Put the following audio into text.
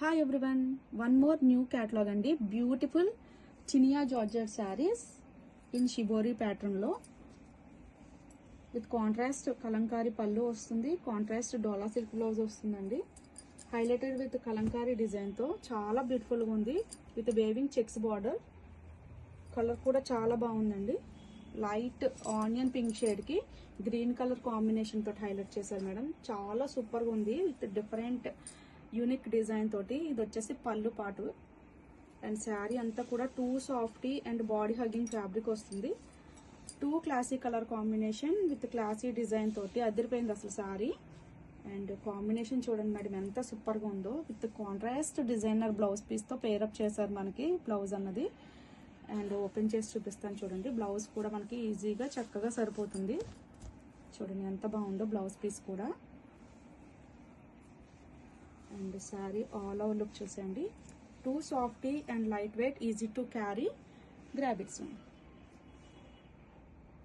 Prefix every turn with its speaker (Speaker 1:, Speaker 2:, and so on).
Speaker 1: Hi everyone, one more new catalogue అండి. Beautiful చినియా georgette sarees in shibori pattern లో with contrast kalamkari pallu వస్తుంది. Contrast dola silk blouse వస్తుందండి. Highlighted with kalamkari design తో చాలా బ్యూటిఫుల్ గా ఉంది. With weaving checks border. Colour కూడా చాలా బాగుందండి. లైట్ ఆనియన్ పింక్ షేడ్ కి గ్రీన్ కలర్ కాంబినేషన్ తోటి హైలైట్ చేశారు మేడం. చాలా సూపర్ గా ఉంది. విత్ డిఫరెంట్ యూనిక్ డిజైన్ తోటి. ఇది వచ్చేసి పళ్ళు పాటు అండ్ శారీ అంతా కూడా too softy and body hugging fabric వస్తుంది. Too classy colour combination with classy design తోటి అదిరిపోయింది అసలు శారీ. అండ్ కాంబినేషన్ చూడండి మేడం ఎంత సూపర్ గా ఉందో. With contrast designer blouse piece తో పేరప్ చేశారు మనకి బ్లౌజ్ అన్నది. అండ్ ఓపెన్ చేసి చూపిస్తాను చూడండి. బ్లౌజ్ కూడా మనకి ఈజీగా చక్కగా సరిపోతుంది. చూడండి ఎంత బాగుందో బ్లౌజ్ పీస్ కూడా. And sari all over look చూసేయండి. Too softy and light weight, easy to carry. Grab it soon.